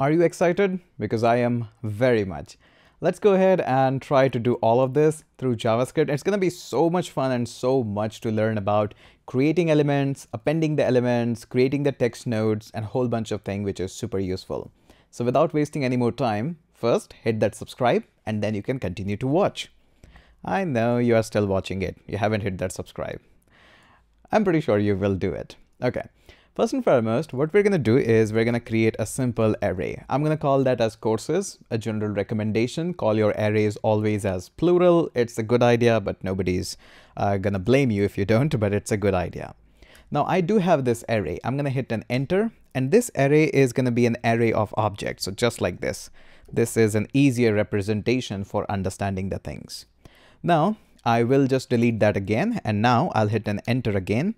Are you excited? Because I am very much. Let's go ahead and try to do all of this through JavaScript. It's going to be so much fun and so much to learn about creating elements, appending the elements, creating the text nodes, and a whole bunch of things which is super useful. So without wasting any more time, first hit that subscribe and then you can continue to watch. I know you are still watching it. You haven't hit that subscribe. I'm pretty sure you will do it. Okay. First and foremost, what we're going to do is we're going to create a simple array. I'm going to call that as courses, a general recommendation. Call your arrays always as plural. It's a good idea, but nobody's going to blame you if you don't, but it's a good idea. Now I do have this array. I'm going to hit an enter, and this array is going to be an array of objects. So just like this. This is an easier representation for understanding the things. Now I will just delete that again, and now I'll hit an enter again.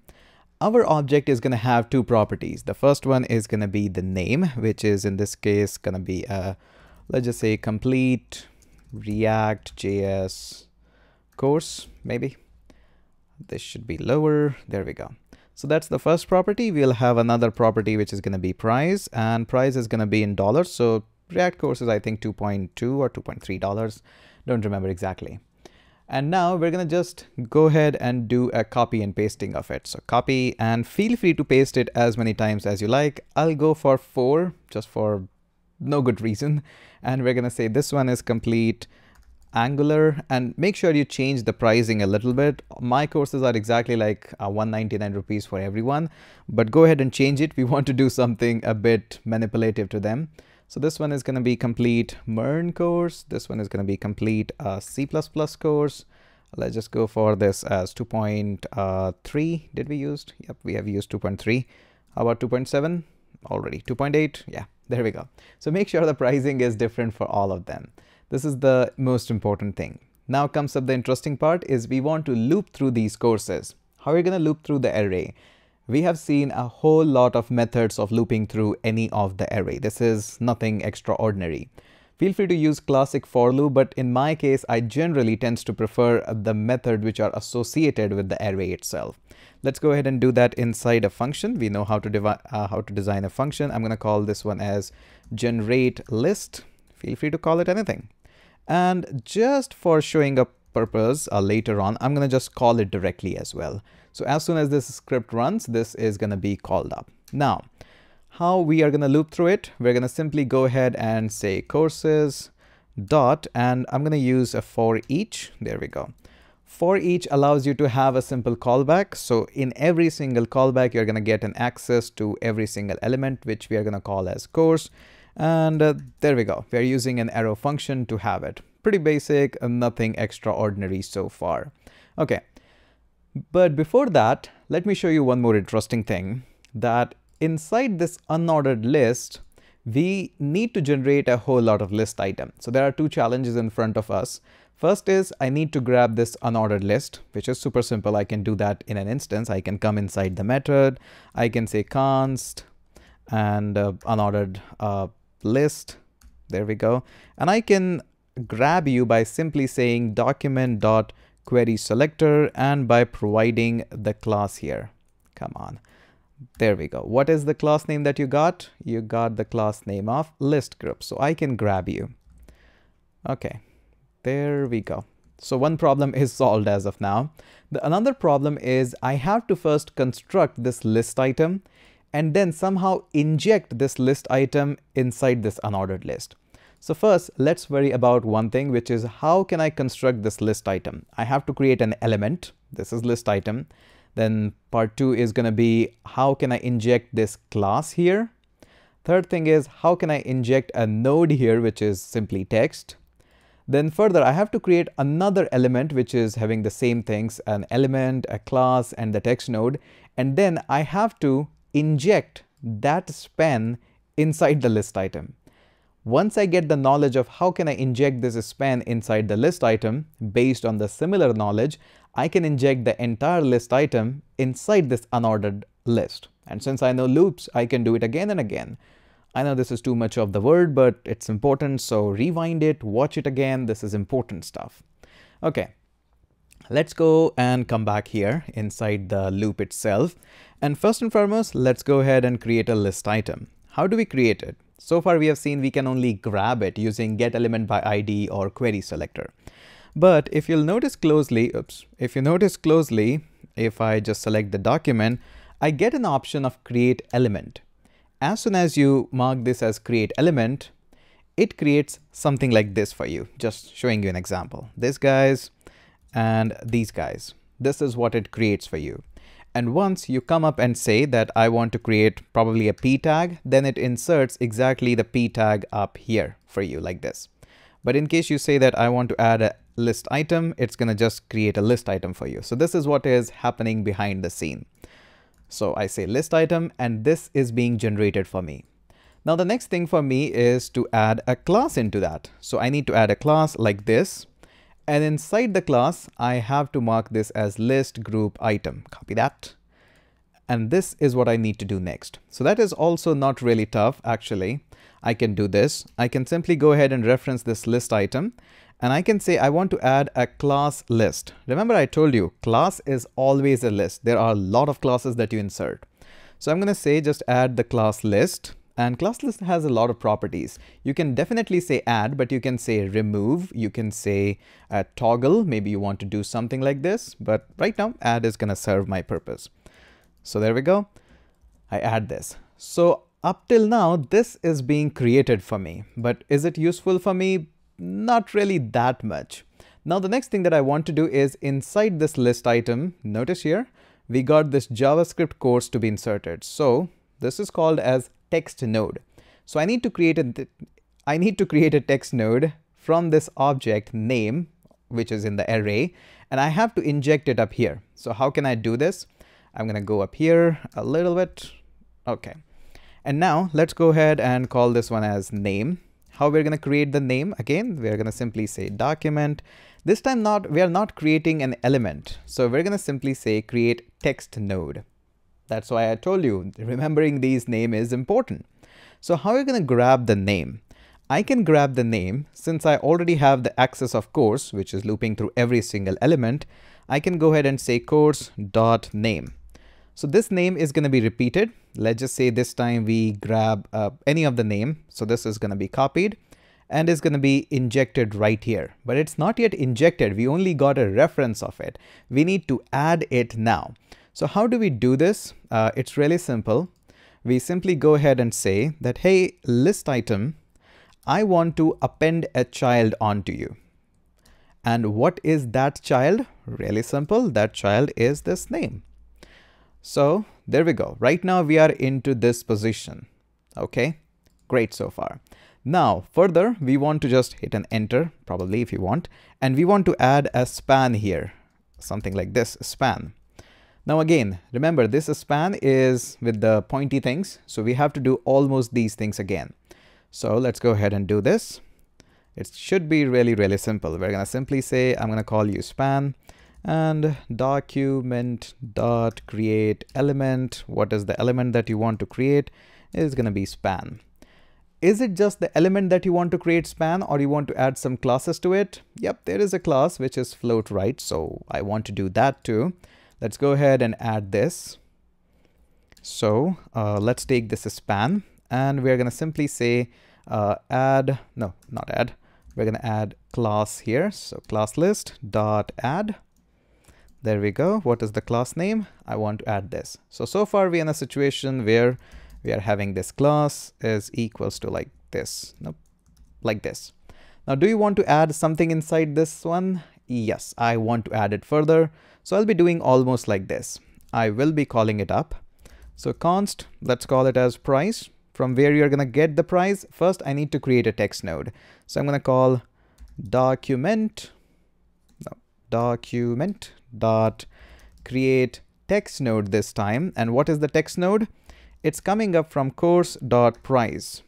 Our object is going to have two properties. The first one is going to be the name, which is in this case going to be a, let's just say, complete React.js course, maybe. This should be lower. There we go. So that's the first property. We'll have another property which is going to be price, and price is going to be in dollars. So React course is I think $2.2 or $2.3. Don't remember exactly. And now we're going to just go ahead and do a copy and pasting of it. So copy, and feel free to paste it as many times as you like. I'll go for 4 just for no good reason. And we're going to say this one is complete Angular, and make sure you change the pricing a little bit. My courses are exactly like 199 rupees for everyone, but go ahead and change it. We want to do something a bit manipulative to them. So this one is going to be complete MERN course. This one is going to be complete C++ course. Let's just go for this as 2.3. Did we use? Yep, we have used 2.3. How about 2.7? Already 2.8. Yeah, there we go. So make sure the pricing is different for all of them. This is the most important thing. Now comes up the interesting part is we want to loop through these courses. How are we going to loop through the array? We have seen a whole lot of methods of looping through any of the array. This is nothing extraordinary. Feel free to use classic for loop, but in my case, I generally tend to prefer the method which are associated with the array itself. Let's go ahead and do that inside a function. We know how to design a function. I'm going to call this one as generate list. Feel free to call it anything. And just for showing up purpose later on, I'm going to just call it directly as well. So as soon as this script runs, this is going to be called up. Now, how we are going to loop through it, we're going to simply go ahead and say courses dot, and I'm going to use a for each. There we go. For each allows you to have a simple callback. So in every single callback, you're going to get an access to every single element, which we are going to call as course. And there we go. We're using an arrow function to have it. Pretty basic, nothing extraordinary so far. Okay. But before that, let me show you one more interesting thing, that inside this unordered list, we need to generate a whole lot of list items. So there are two challenges in front of us. First is I need to grab this unordered list, which is super simple. I can do that in an instance. I can come inside the method. I can say const and unordered list. There we go. And I can grab you by simply saying document.query selector and by providing the class here. Come on. There we go. What is the class name that you got? You got the class name of list group. So I can grab you. Okay. There we go. So one problem is solved as of now. Another problem is I have to first construct this list item and then somehow inject this list item inside this unordered list. So first, let's worry about one thing, which is how can I construct this list item? I have to create an element. This is list item. Then part 2 is going to be how can I inject this class here? Third thing is how can I inject a node here, which is simply text. Then further, I have to create another element which is having the same things, an element, a class, and the text node. And then I have to inject that span inside the list item. Once I get the knowledge of how can I inject this span inside the list item, based on the similar knowledge, I can inject the entire list item inside this unordered list. And since I know loops, I can do it again and again. I know this is too much of the word, but it's important. So rewind it, watch it again. This is important stuff. Okay. Let's go and come back here inside the loop itself. And first and foremost, let's go ahead and create a list item. How do we create it? So far we have seen we can only grab it using getElementById or query selector. But if you'll notice closely, if I just select the document, I get an option of create element. As soon as you mark this as create element, it creates something like this for you. Just showing you an example. These guys and these guys. This is what it creates for you. And once you come up and say that I want to create probably a p tag, then it inserts exactly the p tag up here for you like this. But in case you say that I want to add a list item, it's going to just create a list item for you. So this is what is happening behind the scene. So I say list item and this is being generated for me. Now the next thing for me is to add a class into that. So I need to add a class like this. And inside the class, I have to mark this as list group item. Copy that. And this is what I need to do next. So that is also not really tough, actually. I can do this. I can simply go ahead and reference this list item. And I can say I want to add a class list. Remember I told you, class is always a list. There are a lot of classes that you insert. So I'm going to say just add the class list. And class list has a lot of properties. You can definitely say add, but you can say remove. You can say toggle. Maybe you want to do something like this. But right now, add is going to serve my purpose. So there we go. I add this. So up till now, this is being created for me. But is it useful for me? Not really that much. Now, the next thing that I want to do is inside this list item, notice here, we got this JavaScript course to be inserted. So this is called as text node. So I need to create a text node from this object name, which is in the array, and I have to inject it up here. So how can I do this? I'm going to go up here a little bit. Okay. And now let's go ahead and call this one as name. How we're going to create the name? Again, we're going to simply say document. This time we are not creating an element. So we're going to simply say create text node. That's why I told you, remembering these name is important. So how are you going to grab the name? I can grab the name since I already have the access of course, which is looping through every single element. I can go ahead and say course.name. So this name is going to be repeated. Let's just say this time we grab any of the name. So this is going to be copied and is going to be injected right here. But it's not yet injected. We only got a reference of it. We need to add it now. So how do we do this? It's really simple. We simply go ahead and say that, hey, list item, I want to append a child onto you. And what is that child? Really simple. That child is this name. So there we go. Right now we are into this position. Okay, great so far. Now further, we want to just hit an enter, probably if you want, and we want to add a span here, something like this, span. Now again, remember this span is with the pointy things. So we have to do almost these things again. So let's go ahead and do this. It should be really, really simple. We're going to simply say, I'm going to call you span and document dot create element. What is the element that you want to create? Is going to be span. Is it just the element that you want to create span or you want to add some classes to it? Yep, there is a class which is float right. So I want to do that too. Let's go ahead and add this. So let's take this as span and we're going to simply say add, no, not add. We're going to add class here. So class list dot add. There we go. What is the class name? I want to add this. So far we're in a situation where we are having this class is equals to like this. Nope, like this. Now, do you want to add something inside this one? Yes, I want to add it further. So I'll be doing almost like this. I will be calling it up. So const, let's call it as price. From where you're going to get the price, first I need to create a text node. So I'm going to call document dot create text node this time. And what is the text node? It's coming up from course dot price.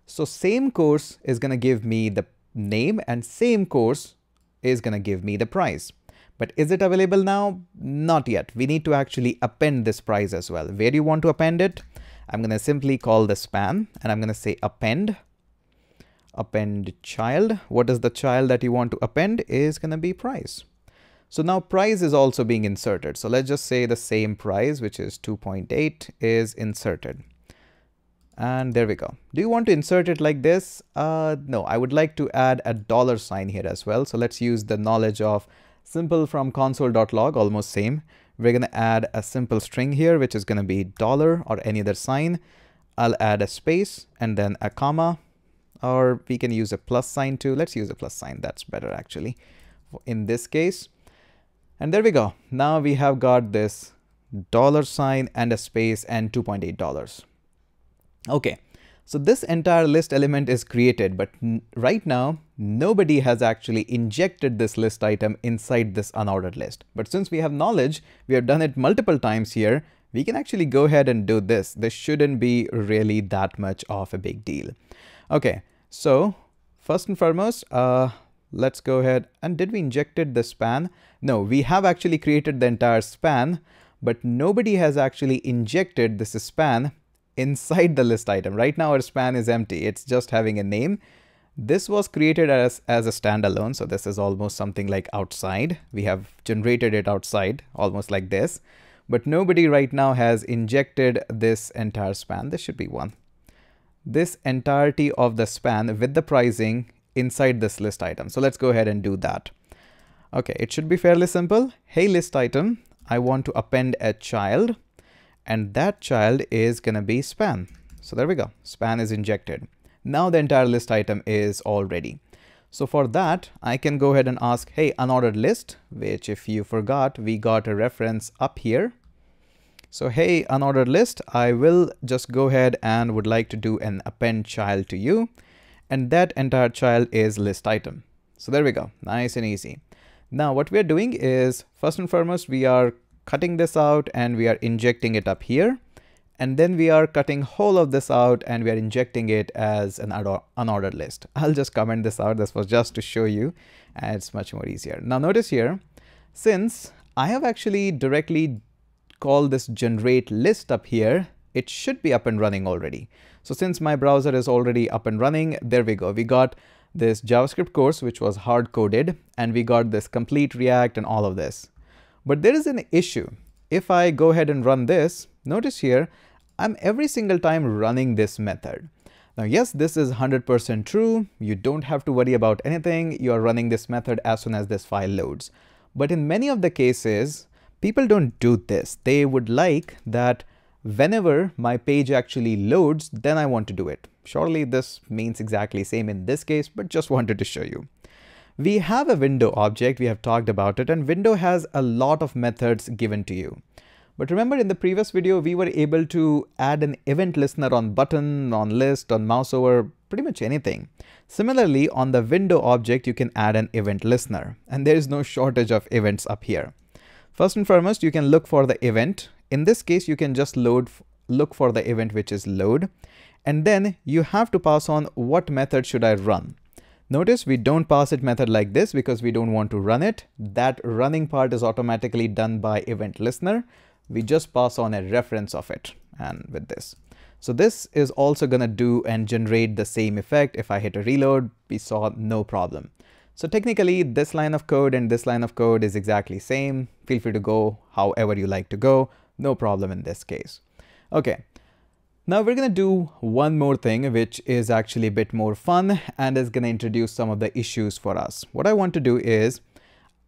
So same course is going to give me the name and same course is going to give me the price. But is it available now? Not yet. We need to actually append this price as well. Where do you want to append it? I'm going to simply call the span and I'm going to say append child. What is the child that you want to append? Is going to be price. So now price is also being inserted. So let's just say the same price, which is 2.8 is inserted. And there we go. Do you want to insert it like this? No, I would like to add a dollar sign here as well. So let's use the knowledge of simple from console.log, almost same. We're going to add a simple string here, which is going to be dollar or any other sign. I'll add a space and then a comma, or we can use a plus sign too. Let's use a plus sign. That's better actually in this case. And there we go. Now we have got this dollar sign and a space and $2.8. Okay, so this entire list element is created, but right now nobody has actually injected this list item inside this unordered list. But since we have knowledge, we have done it multiple times here, we can actually go ahead and do this. This shouldn't be really that much of a big deal. Okay, so first and foremost, let's go ahead and did we injected the span? No, we have actually created the entire span, but nobody has actually injected this span inside the list item. Right now our span is empty. It's just having a name. This was created as a standalone. So this is almost something like outside. We have generated it outside, almost like this. But nobody right now has injected this entire span. This should be one. This entirety of the span with the pricing inside this list item. So let's go ahead and do that. Okay, it should be fairly simple. Hey list item, I want to append a child. And that child is going to be span. So there we go. Span is injected. Now the entire list item is all ready. So for that, I can go ahead and ask, hey, unordered list, which if you forgot, we got a reference up here. So hey, unordered list, I will just go ahead and would like to do an append child to you. And that entire child is list item. So there we go. Nice and easy. Now what we are doing is, first and foremost, we are cutting this out and we are injecting it up here, and then we are cutting whole of this out and we are injecting it as an unordered list. I'll just comment this out. This was just to show you, and it's much more easier. Now notice here, since I have actually directly called this generate list up here, it should be up and running already. So since my browser is already up and running, there we go. We got this JavaScript course which was hard coded, and we got this complete React and all of this. But there is an issue. If I go ahead and run this, notice here, I'm every single time running this method. Now, yes, this is 100% true. You don't have to worry about anything. You are running this method as soon as this file loads. But in many of the cases, people don't do this. They would like that whenever my page actually loads, then I want to do it. Surely this means exactly same in this case, but just wanted to show you. We have a window object, we have talked about it, and window has a lot of methods given to you. But remember in the previous video, we were able to add an event listener on button, on list, on mouse over, pretty much anything. Similarly, on the window object, you can add an event listener, and there is no shortage of events up here. First and foremost, you can look for the event. In this case, you can just look for the event which is load, and then you have to pass on what method should I run. Notice we don't pass it method like this because we don't want to run it. That running part is automatically done by event listener. We just pass on a reference of it, and with this. So this is also going to do and generate the same effect. If I hit a reload, we saw no problem. So technically this line of code and this line of code is exactly same. Feel free to go however you like to go. No problem in this case. Okay. Now we're going to do one more thing, which is actually a bit more fun and is going to introduce some of the issues for us. What I want to do is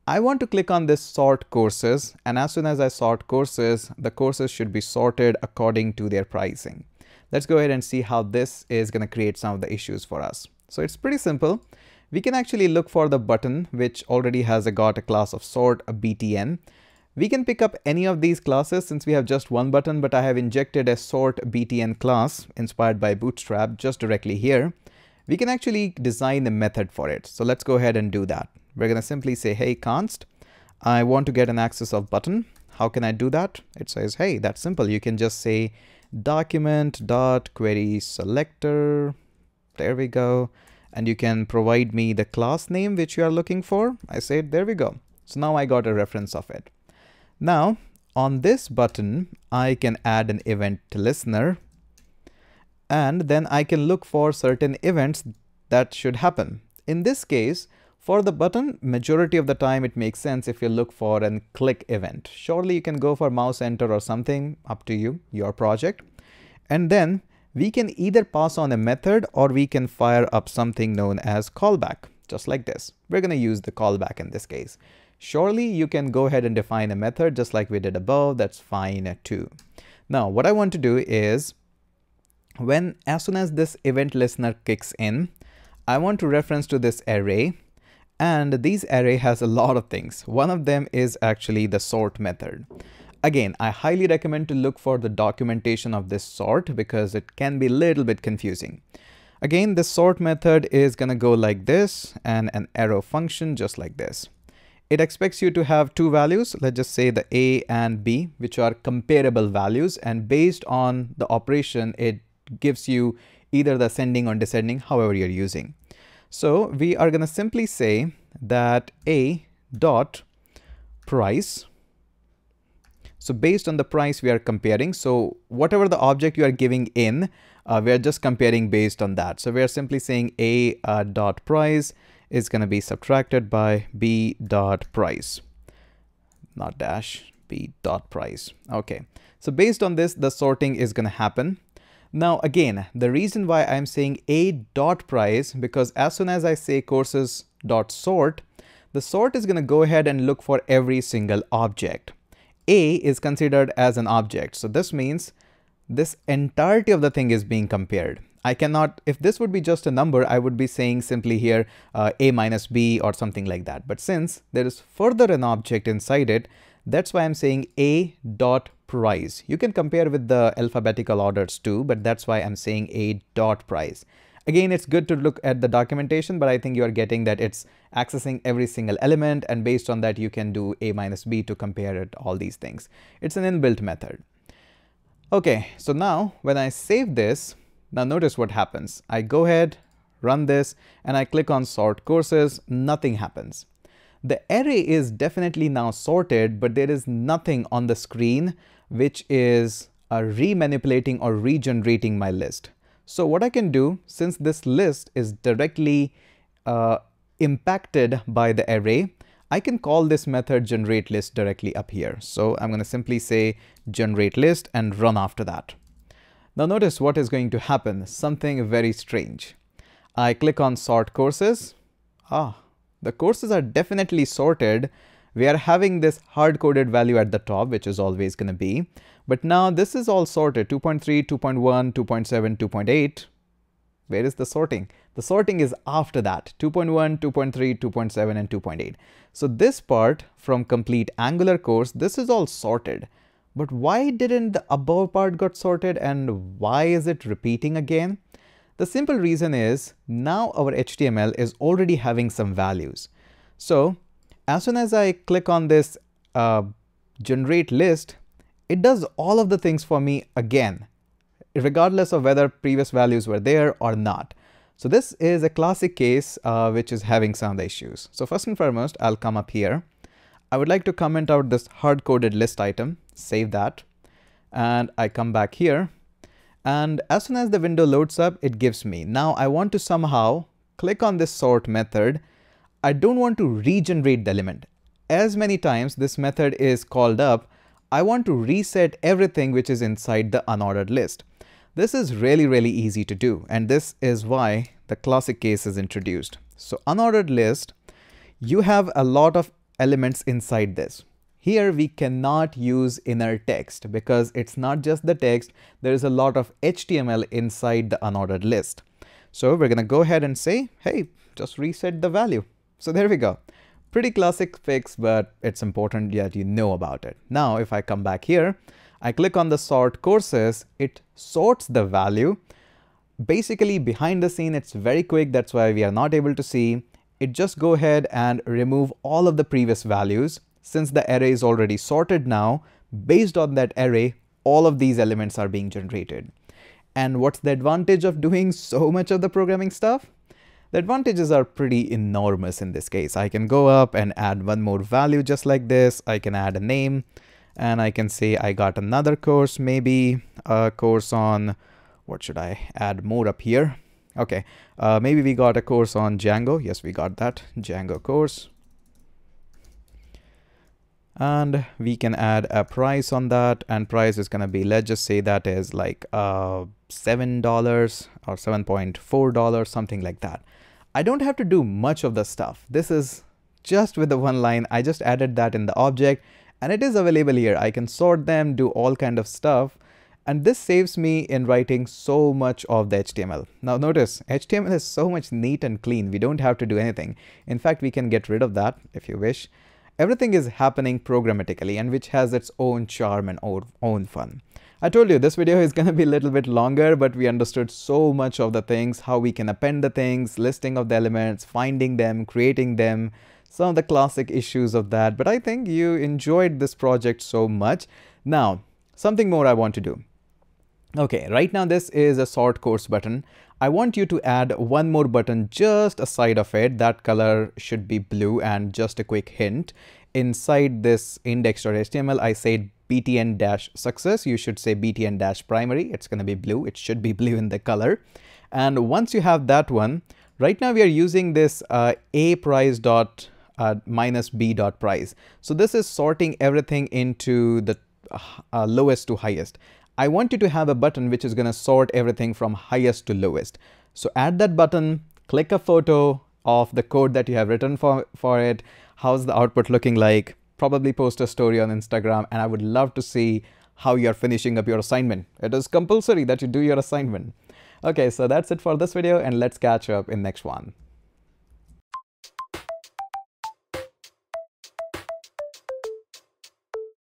I want to click on this sort courses, and as soon as I sort courses, the courses should be sorted according to their pricing. Let's go ahead and see how this is going to create some of the issues for us. So it's pretty simple. We can actually look for the button, which already has got a class of sort, a btn. We can pick up any of these classes since we have just one button, but I have injected a sort btn class inspired by Bootstrap just directly here. We can actually design a method for it. So let's go ahead and do that. We're going to simply say, hey, const, I want to get an access of button. How can I do that? It says, hey, that's simple. You can just say document.query selector. There we go. And you can provide me the class name which you are looking for. I said, there we go. So now I got a reference of it. Now on this button, I can add an event listener, and then I can look for certain events that should happen. In this case, for the button, majority of the time it makes sense if you look for an click event. Surely you can go for mouse enter or something, up to you, your project. And then we can either pass on a method or we can fire up something known as callback, just like this. We're going to use the callback in this case. Surely you can go ahead and define a method just like we did above. That's fine too. Now, what I want to do is as soon as this event listener kicks in, I want to reference to this array, and this array has a lot of things. One of them is actually the sort method. Again, I highly recommend to look for the documentation of this sort because it can be a little bit confusing. Again, the sort method is going to go like this and an arrow function just like this. It expects you to have two values, let's just say the A and B, which are comparable values, and based on the operation, it gives you either the ascending or descending, however you're using. So we are going to simply say that A dot price. So based on the price we are comparing, so whatever the object you are giving in, we are just comparing based on that. So we are simply saying A dot price is going to be subtracted by B dot price, not dash, B dot price. Okay, so based on this, the sorting is going to happen. Now again, the reason why I'm saying A dot price, because as soon as I say courses dot sort, the sort is going to go ahead and look for every single object. A is considered as an object. So this means this entirety of the thing is being compared. I cannot, if this would be just a number, I would be saying simply here A minus B or something like that. But since there is further an object inside it, that's why I'm saying A dot price. You can compare with the alphabetical orders too, but that's why I'm saying A dot price. Again, it's good to look at the documentation, but I think you are getting that it's accessing every single element, and based on that, you can do A minus B to compare it, all these things. It's an inbuilt method. Okay, so now when I save this, now notice what happens. I go ahead, run this, and I click on sort courses, nothing happens. The array is definitely now sorted, but there is nothing on the screen which is remanipulating or regenerating my list. So what I can do, since this list is directly impacted by the array, I can call this method generate list directly up here. So I'm going to simply say generate list and run after that. Now notice what is going to happen, something very strange. I click on sort courses. The courses are definitely sorted. We are having this hard-coded value at the top, which is always going to be. But now this is all sorted, 2.3, 2.1, 2.7, 2.8. Where is the sorting? The sorting is after that, 2.1, 2.3, 2.7, and 2.8. So this part from complete Angular course, this is all sorted. But why didn't the above part got sorted, and why is it repeating again? The simple reason is now our HTML is already having some values. So as soon as I click on this generate list, it does all of the things for me again, regardless of whether previous values were there or not. So this is a classic case which is having some issues. So first and foremost, I'll come up here. I would like to comment out this hard-coded list item, save that, and I come back here. And as soon as the window loads up, it gives me. Now I want to somehow click on this sort method. I don't want to regenerate the element. As many times this method is called up, I want to reset everything which is inside the unordered list. This is really easy to do, and this is why the classic case is introduced. So unordered list, you have a lot of elements inside this. Here we cannot use inner text because it's not just the text, there is a lot of HTML inside the unordered list. So we're going to go ahead and say, hey, just reset the value. So there we go. Pretty classic fix, but it's important that you know about it. Now, if I come back here, I click on the sort courses, it sorts the value. Basically behind the scene, it's very quick. That's why we are not able to see. It just go ahead and remove all of the previous values. Since the array is already sorted now, based on that array, all of these elements are being generated. And what's the advantage of doing so much of the programming stuff? The advantages are pretty enormous in this case. I can go up and add one more value just like this. I can add a name, and I can say I got another course, maybe a course on, what should I add more up here? Okay, maybe we got a course on Django. Yes, we got that Django course. And we can add a price on that, and price is going to be, let's just say that is like $7 or $7.4, something like that. I don't have to do much of the stuff. This is just with the one line. I just added that in the object and it is available here. I can sort them, do all kind of stuff. And this saves me in writing so much of the HTML. Now notice, HTML is so much neat and clean. We don't have to do anything. In fact, we can get rid of that if you wish. Everything is happening programmatically, and which has its own charm and own fun. I told you this video is going to be a little bit longer, but we understood so much of the things, how we can append the things, listing of the elements, finding them, creating them, some of the classic issues of that. But I think you enjoyed this project so much. Now, something more I want to do. Okay, right now this is a sort course button. I want you to add one more button just aside of it. That color should be blue, and just a quick hint. Inside this index.html, I said btn-success. You should say btn-primary. It's going to be blue. It should be blue in the color. And once you have that one, right now we are using this a_price dot minus b dot price. So this is sorting everything into the lowest to highest. I want you to have a button which is going to sort everything from highest to lowest. So add that button, click a photo of the code that you have written for it. How's the output looking like? Probably post a story on Instagram, and I would love to see how you're finishing up your assignment. It is compulsory that you do your assignment. Okay, so that's it for this video, and let's catch up in next one.